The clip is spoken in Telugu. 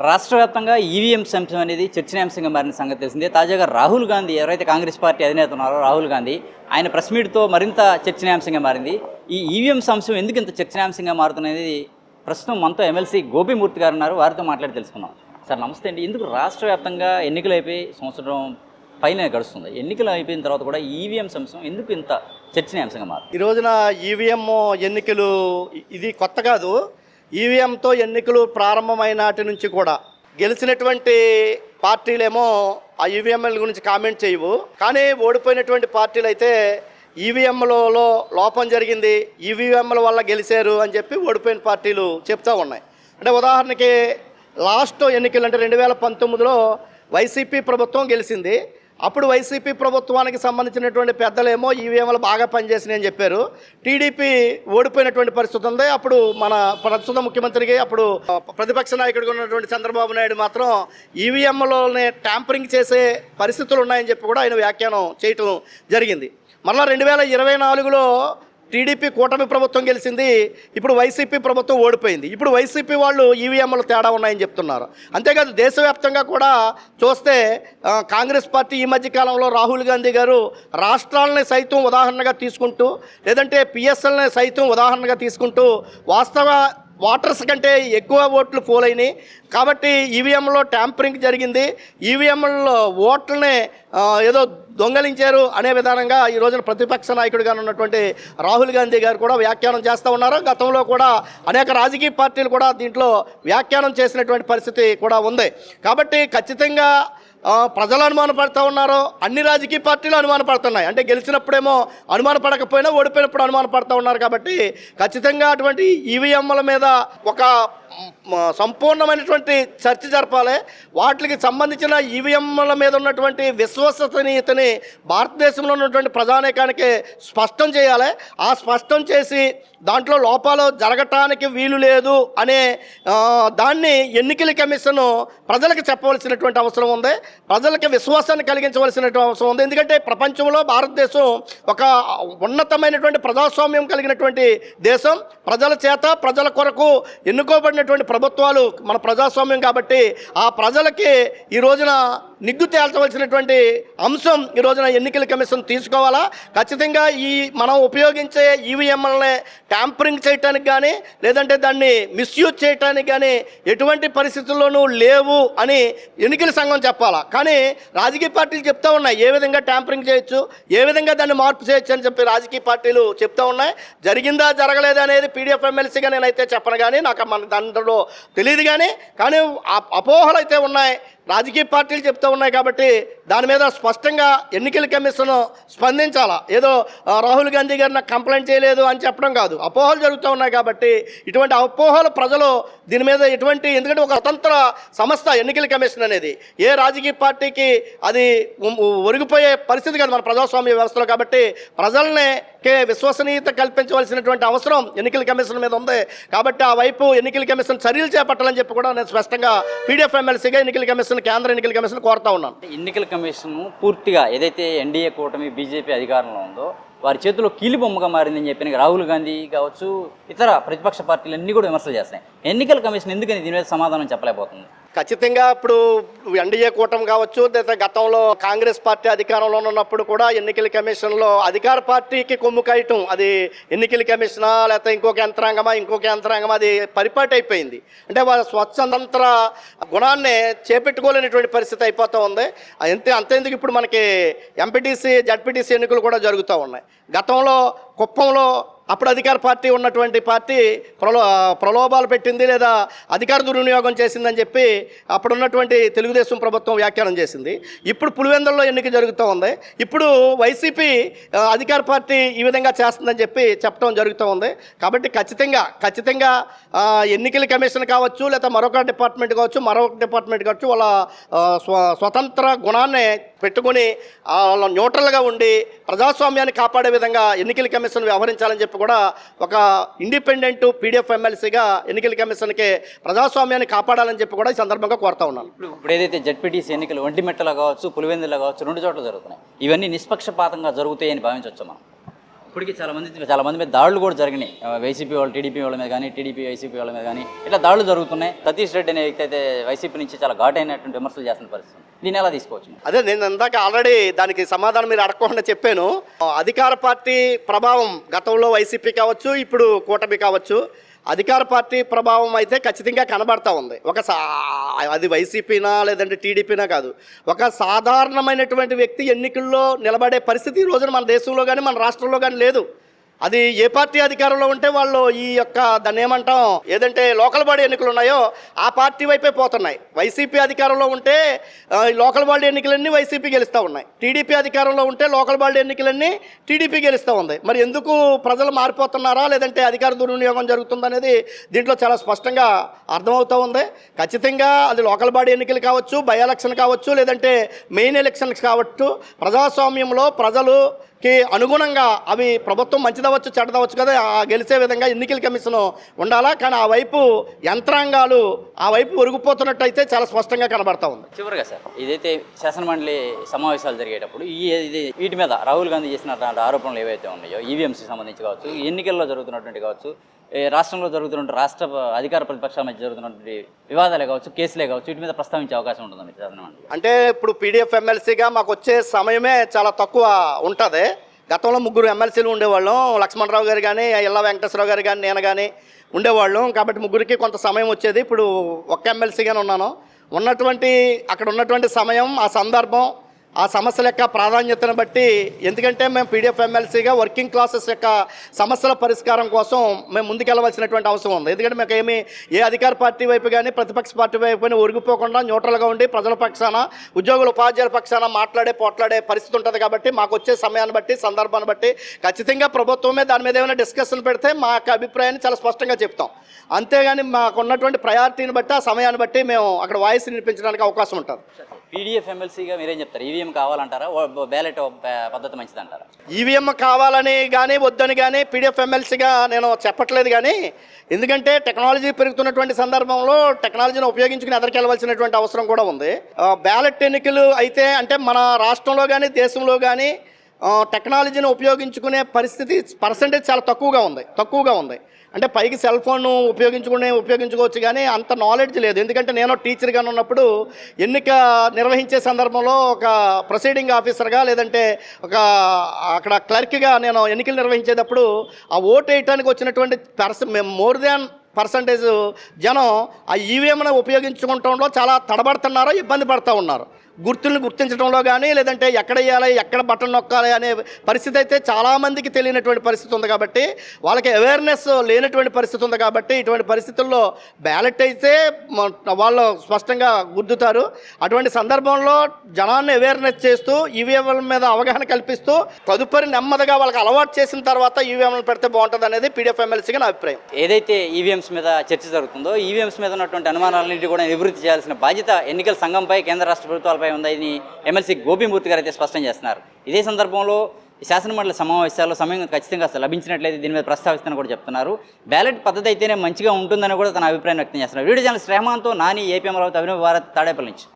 రాష్ట్ర వ్యాప్తంగా ఈవీఎంస్ అంశం అనేది చర్చనీయాంశంగా మారిన సంగతి తెలిసిందే. తాజాగా రాహుల్ గాంధీ, ఎవరైతే కాంగ్రెస్ పార్టీ అధినేత ఉన్నారో రాహుల్ గాంధీ, ఆయన ప్రెస్ మీట్తో మరింత చర్చనీయాంశంగా మారింది. ఈ ఈవీఎంస్ అంశం ఎందుకు ఇంత చర్చనీయాంశంగా మారుతున్నది ప్రస్తుతం మనతో ఎమ్మెల్సీ గోపిమూర్తి గారు ఉన్నారు. వారితో మాట్లాడి తెలుసుకుందాం. సార్ నమస్తే అండి. ఎందుకు రాష్ట్ర వ్యాప్తంగా ఎన్నికలు అయిపోయి సంవత్సరం పైన గడుస్తుంది, ఎన్నికలు అయిపోయిన తర్వాత కూడా ఈవీఎంస్ అంశం ఎందుకు ఇంత చర్చనీయాంశంగా మారుతుంది? ఈ రోజున ఈవీఎం ఎన్నికలు ఇది కొత్త కాదు. ఈవీఎంతో ఎన్నికలు ప్రారంభమైన నాటి నుంచి కూడా గెలిచినటువంటి పార్టీలేమో ఆ ఈవీఎంల గురించి కామెంట్ చేయవు, కానీ ఓడిపోయినటువంటి పార్టీలు అయితే ఈవీఎంలలో లోపం జరిగింది, ఈవీఎంల వల్ల గెలిచారు అని చెప్పి ఓడిపోయిన పార్టీలు చెప్తూ ఉన్నాయి. అంటే ఉదాహరణకి లాస్ట్ ఎన్నికలు అంటే 2019లో వైసీపీ ప్రభుత్వం గెలిచింది. అప్పుడు వైసీపీ ప్రభుత్వానికి సంబంధించినటువంటి పెద్దలేమో ఈవీఎంలు బాగా పనిచేసినాయని చెప్పారు. టీడీపీ ఓడిపోయినటువంటి పరిస్థితి ఉంది. అప్పుడు మన ప్రస్తుత ముఖ్యమంత్రికి, అప్పుడు ప్రతిపక్ష నాయకుడిగా ఉన్నటువంటి చంద్రబాబు నాయుడు మాత్రం ఈవీఎంలోనే ట్యాంపరింగ్ చేసే పరిస్థితులు ఉన్నాయని చెప్పి కూడా ఆయన వ్యాఖ్యానం చేయటం జరిగింది. మరలా 2024లో టీడీపీ కూటమి ప్రభుత్వం గెలిచింది. ఇప్పుడు వైసీపీ ప్రభుత్వం ఓడిపోయింది. ఇప్పుడు వైసీపీ వాళ్ళు ఈవీఎంలు తేడా ఉన్నాయని చెప్తున్నారు. అంతేకాదు దేశవ్యాప్తంగా కూడా చూస్తే కాంగ్రెస్ పార్టీ ఈ మధ్యకాలంలో రాహుల్ గాంధీ గారు రాష్ట్రాలని సైతం ఉదాహరణగా తీసుకుంటూ, లేదంటే పిఎస్ఎల్ని సైతం ఉదాహరణగా తీసుకుంటూ వాస్తవ ఓటర్స్ కంటే ఎక్కువ ఓట్లు పోలైనాయి కాబట్టి ఈవీఎంలో ట్యాంపరింగ్ జరిగింది, ఈవీఎంలలో ఓట్లని ఏదో దొంగలించారు అనే విధానంగా ఈ రోజున ప్రతిపక్ష నాయకుడిగా ఉన్నటువంటి రాహుల్ గాంధీ గారు కూడా వ్యాఖ్యానం చేస్తూ ఉన్నారు. గతంలో కూడా అనేక రాజకీయ పార్టీలు కూడా దీంట్లో వ్యాఖ్యానం చేసినటువంటి పరిస్థితి కూడా ఉంది. కాబట్టి ఖచ్చితంగా ప్రజలు అనుమానపడుతూ ఉన్నారు, అన్ని రాజకీయ పార్టీలు అనుమానపడుతున్నాయి. అంటే గెలిచినప్పుడేమో అనుమానపడకపోయినా ఓడిపోయినప్పుడు అనుమానపడుతూ ఉన్నారు. కాబట్టి ఖచ్చితంగా అటువంటి ఈవీఎంల మీద ఒక సంపూర్ణమైనటువంటి చర్చ జరపాలి. వాటికి సంబంధించిన ఈవీఎంల మీద ఉన్నటువంటి విశ్వసనీయతని భారతదేశంలో ఉన్నటువంటి ప్రజానీకానికి స్పష్టం చేయాలి. ఆ స్పష్టం చేసి దాంట్లో లోపాలు జరగటానికి వీలు లేదు అనే దాన్ని ఎన్నికల కమిషన్ ప్రజలకు చెప్పవలసినటువంటి అవసరం ఉంది, ప్రజలకి విశ్వాసాన్ని కలిగించవలసినటువంటి అవసరం ఉంది. ఎందుకంటే ప్రపంచంలో భారతదేశం ఒక ఉన్నతమైనటువంటి ప్రజాస్వామ్యం కలిగినటువంటి దేశం. ప్రజల చేత ప్రజల కొరకు ఎన్నుకోబడినటువంటి ప్రభుత్వాలు మన ప్రజాస్వామ్యం. కాబట్టి ఆ ప్రజలకి ఈ రోజున నిగ్గు తేల్చవలసినటువంటి అంశం ఈ రోజున ఎన్నికల కమిషన్ తీసుకోవాలా. ఖచ్చితంగా ఈ మనం ఉపయోగించే ఈవీఎంలని ట్యాంపరింగ్ చేయటానికి కానీ, లేదంటే దాన్ని మిస్యూజ్ చేయటానికి కానీ ఎటువంటి పరిస్థితుల్లోనూ లేవు అని ఎన్నికల సంఘం చెప్పాలా. కానీ రాజకీయ పార్టీలు చెప్తూ ఉన్నాయి ఏ విధంగా ట్యాంపరింగ్ చేయొచ్చు, ఏ విధంగా దాన్ని మార్పు చేయొచ్చు అని చెప్పి రాజకీయ పార్టీలు చెప్తూ ఉన్నాయి. జరిగిందా జరగలేదా అనేది పీడీఎఫ్ ఎమ్మెల్సీగా నేనైతే చెప్పను, కానీ నాకు మన దాంట్లో తెలియదు. కానీ అపోహలు అయితే ఉన్నాయి, రాజకీయ పార్టీలు చెప్తూ ఉన్నాయి. కాబట్టి దాని మీద స్పష్టంగా ఎన్నికల కమిషన్ స్పందించాలా. ఏదో రాహుల్ గాంధీ గారు నాకు కంప్లైంట్ చేయలేదు అని చెప్పడం కాదు, అపోహలు జరుగుతూ ఉన్నాయి. కాబట్టి ఇటువంటి అపోహలు ప్రజలు దీని మీద ఎందుకంటే ఒక స్వతంత్ర సంస్థ ఎన్నికల కమిషన్ అనేది ఏ రాజకీయ పార్టీకి అది ఒరిగిపోయే పరిస్థితి కాదు మన ప్రజాస్వామ్య వ్యవస్థలో. కాబట్టి ప్రజలకే విశ్వసనీయత కల్పించవలసినటువంటి అవసరం ఎన్నికల కమిషన్ మీద ఉంది. కాబట్టి ఆ వైపు ఎన్నికల కమిషన్ చర్యలు చేపట్టాలని చెప్పి కూడా నేను స్పష్టంగా పీడీఎఫ్ ఎమ్మెల్సీగా ఎన్నికల కమిషన్, కేంద్ర ఎన్నికల కమిషన్ కోరుతా ఉన్నాను. ఎన్నికల కమిషన్ పూర్తిగా ఏదైతే ఎన్డీఏ కూటమి బీజేపీ అధికారంలో ఉందో వారి చేతిలో కీలుబొమ్మగా మారిందని చెప్పిన రాహుల్ గాంధీ కావచ్చు, ఇతర ప్రతిపక్ష పార్టీలన్నీ కూడా విమర్శలు చేస్తున్నాయి. ఎన్నికల కమిషన్ ఎందుకని దీని మీద సమాధానం చెప్పలేకపోతుంది? ఖచ్చితంగా ఇప్పుడు ఎన్డీఏ కూటమి కావచ్చు, లేదా గతంలో కాంగ్రెస్ పార్టీ అధికారంలో ఉన్నప్పుడు కూడా ఎన్నికల కమిషన్లో అధికార పార్టీకి కొమ్ము కాయటం, అది ఎన్నికల కమిషనా లేకపోతే ఇంకొక యంత్రాంగమా అది పరిపాటి అయిపోయింది. అంటే వాళ్ళ స్వతంత్ర గుణాన్ని చేపెట్టుకోలేనటువంటి పరిస్థితి అయిపోతూ ఉంది. అంతేందుకు ఇప్పుడు మనకి ఎంపీటీసీ, జడ్పీటీసీ ఎన్నికలు కూడా జరుగుతూ ఉన్నాయి. గతంలో కుప్పంలో అప్పుడు అధికార పార్టీ ఉన్నటువంటి పార్టీ ప్రలోభాలు పెట్టింది, లేదా అధికార దుర్వినియోగం చేసిందని చెప్పి అప్పుడు ఉన్నటువంటి తెలుగుదేశం ప్రభుత్వం వ్యాఖ్యానం చేసింది. ఇప్పుడు పులివెందులలో ఎన్నిక జరుగుతూ ఉంది. ఇప్పుడు వైసీపీ అధికార పార్టీ ఈ విధంగా చేస్తుందని చెప్పి చెప్పడం జరుగుతూ ఉంది. కాబట్టి ఖచ్చితంగా ఎన్నికల కమిషన్ కావచ్చు, లేదా మరొక డిపార్ట్మెంట్ కావచ్చు వాళ్ళ స్వతంత్ర గుణాన్ని పెట్టుకుని న్యూట్రల్గా ఉండి ప్రజాస్వామ్యాన్ని కాపాడే విధంగా ఎన్నికల కమిషన్ వ్యవహరించాలని చెప్పి కూడా ఒక ఇండిపెండెంట్ పీడీఎఫ్ ఎమ్మెల్సీగా ఎన్నికల కమిషన్కి ప్రజాస్వామ్యాన్ని కాపాడాలని చెప్పి కూడా ఈ సందర్భంగా కోరుతా ఉన్నాను. ఇప్పుడు ఏదైతే జడ్పీటీసీ ఎన్నికలు ఒంటిమిట్టలో కావచ్చు, పులివెందులో కావచ్చు, 2 చోట్ల జరుగుతున్నాయి, ఇవన్నీ నిష్పక్షపాతంగా జరుగుతాయని భావించవచ్చు మనం? ఇప్పటికీ చాలా మంది మీద దాడులు కూడా జరిగినాయి. వైసీపీ వాళ్ళు టీడీపీ వాళ్ళ మీద కానీ, టీడీపీ వైసీపీ వాళ్ళ మీద కానీ ఇట్లా దాడులు జరుగుతున్నాయి. సతీష్ రెడ్డి అనే వ్యక్తి అయితే వైసీపీ నుంచి చాలా ఘాటైనటువంటి విమర్శలు చేస్తున్న పరిస్థితి. దీన్ని ఎలా తీసుకోవచ్చు? అదే నేను ఇందాక ఆల్రెడీ దానికి సమాధానం మీరు అడగకుండా చెప్పాను. అధికార పార్టీ ప్రభావం గతంలో వైసీపీ కావచ్చు, ఇప్పుడు కూటమి కావచ్చు, అధికార పార్టీ ప్రభావం అయితే ఖచ్చితంగా కనబడతా ఉంది. అది వైసీపీనా లేదంటే టీడీపీనా కాదు, ఒక సాధారణమైనటువంటి వ్యక్తి ఎన్నికల్లో నిలబడే పరిస్థితి ఈ రోజున మన దేశంలో కానీ మన రాష్ట్రంలో కానీ లేదు. అది ఏ పార్టీ అధికారంలో ఉంటే వాళ్ళు ఈ యొక్క దాన్ని ఏమంటాం, ఏదంటే లోకల్ బాడీ ఎన్నికలు ఉన్నాయో ఆ పార్టీ వైపే పోతున్నాయి. వైసీపీ అధికారంలో ఉంటే లోకల్ బాడీ ఎన్నికలన్నీ వైసీపీ గెలుస్తూ ఉన్నాయి. టీడీపీ అధికారంలో ఉంటే లోకల్ బాడీ ఎన్నికలన్నీ టీడీపీ గెలుస్తూ ఉంది. మరి ఎందుకు ప్రజలు మారిపోతున్నారా లేదంటే అధికార దుర్వినియోగం జరుగుతుందనేది దీంట్లో చాలా స్పష్టంగా అర్థమవుతూ ఉంది. ఖచ్చితంగా అది లోకల్ బాడీ ఎన్నికలు కావచ్చు, బై ఎలక్షన్ కావచ్చు, లేదంటే మెయిన్ ఎలక్షన్స్ కావచ్చు, ప్రజాస్వామ్యంలో ప్రజలుకి అనుగుణంగా అవి ప్రభుత్వం మంచిదవచ్చు చెడ్డదవచ్చు కదా, గెలిచే విధంగా ఎన్నికల కమిషన్ ఉండాలా. కానీ ఆ వైపు యంత్రాంగాలు ఆ వైపు ఒరిగిపోతున్నట్టయితే చాలా స్పష్టంగా కనబడతా ఉంది. చివరిగా సార్, ఇదైతే శాసనమండలి సమావేశాలు జరిగేటప్పుడు వీటి మీద రాహుల్ గాంధీ చేసినటువంటి ఆరోపణలు ఏవైతే ఉన్నాయో, ఈవీఎంసీ సంబంధించి కావచ్చు, ఎన్నికల్లో జరుగుతున్నటువంటి కావచ్చు, రాష్ట్రంలో జరుగుతున్నటువంటి రాష్ట్ర అధికార ప్రతిపక్షాల మధ్య జరుగుతున్నటువంటి వివాదాలే కావచ్చు, కేసులే కావచ్చు, వీటి మీద ప్రస్తావించే అవకాశం ఉంటుందండి శాసనమండలి. అంటే ఇప్పుడు పీడీఎఫ్ ఎమ్మెల్సీగా మాకు వచ్చే సమయమే చాలా తక్కువ ఉంటుంది. గతంలో 3 ఎమ్మెల్సీలు ఉండేవాళ్ళం. లక్ష్మణరావు గారు కానీ, ఇళ్ళ వెంకటేశ్వరరావు గారు కానీ, నేను కానీ ఉండేవాళ్ళం. కాబట్టి 3కి కొంత సమయం వచ్చేది. ఇప్పుడు ఒక్క ఎమ్మెల్సీగానే ఉన్నాను. అక్కడ ఉన్నటువంటి సమయం, ఆ సందర్భం, ఆ సమస్యల యొక్క ప్రాధాన్యతను బట్టి, ఎందుకంటే మేము పీడీఎఫ్ ఎమ్మెల్సీగా వర్కింగ్ క్లాసెస్ యొక్క సమస్యల పరిష్కారం కోసం మేము ముందుకెళ్ళవలసినటువంటి అవసరం ఉంది. ఎందుకంటే మాకు ఏ అధికార పార్టీ వైపు కానీ ప్రతిపక్ష పార్టీ వైపు కానీ ఒరిగిపోకుండా న్యూట్రల్గా ఉండి ప్రజల పక్షాన, ఉద్యోగుల పోట్లాడే పరిస్థితి ఉంటుంది. కాబట్టి మాకు వచ్చే సమయాన్ని బట్టి, సందర్భాన్ని బట్టి ఖచ్చితంగా ప్రభుత్వమే దాని మీద ఏమైనా డిస్కషన్ పెడితే మా యొక్క అభిప్రాయాన్ని చాలా స్పష్టంగా చెప్తాం. అంతేగాని మాకు ఉన్నటువంటి ప్రయారిటీని బట్టి, ఆ సమయాన్ని బట్టి మేము అక్కడ వాయిస్ వినిపించడానికి అవకాశం ఉంటుంది. పీడీఎఫ్ ఎమ్మెల్సీగా మీరేం చెప్తారు? ఈవీఎం కావాలంటారా, బ్యాలెట్ పద్ధతి మంచిదంటారా? ఈవీఎం కావాలని కానీ వద్దని కానీ పీడీఎఫ్ ఎమ్మెల్సీగా నేను చెప్పట్లేదు. కానీ ఎందుకంటే టెక్నాలజీ పెరుగుతున్నటువంటి సందర్భంలో టెక్నాలజీని ఉపయోగించుకుని ఎదరికెళ్ళవలసినటువంటి అవసరం కూడా ఉంది. బ్యాలెట్ ఎన్నికలు అయితే అంటే మన రాష్ట్రంలో కానీ దేశంలో కానీ టెక్నాలజీని ఉపయోగించుకునే పరిస్థితి పర్సంటేజ్ చాలా తక్కువగా ఉంది. అంటే పైకి సెల్ ఫోన్ ఉపయోగించుకోవచ్చు కానీ అంత నాలెడ్జ్ లేదు. ఎందుకంటే నేను టీచర్గా ఉన్నప్పుడు ఎన్నిక నిర్వహించే సందర్భంలో ఒక ప్రొసీడింగ్ ఆఫీసర్గా లేదంటే అక్కడ క్లర్క్గా నేను ఎన్నికలు నిర్వహించేటప్పుడు ఆ ఓటు వేయటానికి వచ్చినటువంటి మోర్ దాన్ పర్సంటేజ్ జనం ఆ ఈవీఎంను ఉపయోగించుకోవడంలో చాలా తడబడుతున్నారో, ఇబ్బంది పడుతూ ఉన్నారు. గుర్తులను గుర్తించడంలో కానీ లేదంటే ఎక్కడ వేయాలి, ఎక్కడ బటన్ నొక్కాలి అనే పరిస్థితి అయితే చాలామందికి తెలియనటువంటి పరిస్థితి ఉంది. కాబట్టి వాళ్ళకి అవేర్నెస్ లేనటువంటి పరిస్థితి ఉంది. కాబట్టి ఇటువంటి పరిస్థితుల్లో బ్యాలెట్ అయితే వాళ్ళు స్పష్టంగా గుర్తుతారు. అటువంటి సందర్భంలో జనాన్ని అవేర్నెస్ చేస్తూ ఈవీఎంల మీద అవగాహన కల్పిస్తూ తదుపరి నెమ్మదిగా వాళ్ళకి అలవాటు చేసిన తర్వాత ఈవీఎంలు పెడితే బాగుంటుంది అనేది పీడీఎఫ్ ఎమ్మెల్సీగా నా అభిప్రాయం. ఏదైతే ఈవీఎంస్ మీద చర్చ జరుగుతుందో, ఈవీఎంస్ మీద ఉన్నటువంటి అనుమానాలన్నింటి కూడా నివృత్తి చేయాల్సిన బాధ్యత ఎన్నికల సంఘంపై, కేంద్ర రాష్ట్ర ప్రభుత్వాలపై ఉందని ఎమ్మెల్సీ గోపీమూర్తి గారు అయితే స్పష్టం చేస్తున్నారు. ఇదే సందర్భంలో శాసనమండలి సమావేశాల్లో సమయం ఖచ్చితంగా లభించినట్లయితే దీని మీద ప్రస్తావిస్తానని కూడా చెప్తున్నారు. బ్యాలెట్ పద్ధతి అయితేనే మంచిగా ఉంటుందని కూడా తన అభిప్రాయం వ్యక్తం చేస్తున్నారు. వీడియో జర్నలిస్ట్ రెహమాన్తో నాని, ఏపీ అమరావతి, అభినవ్ భారత్, తాడేపల్లి నుంచి.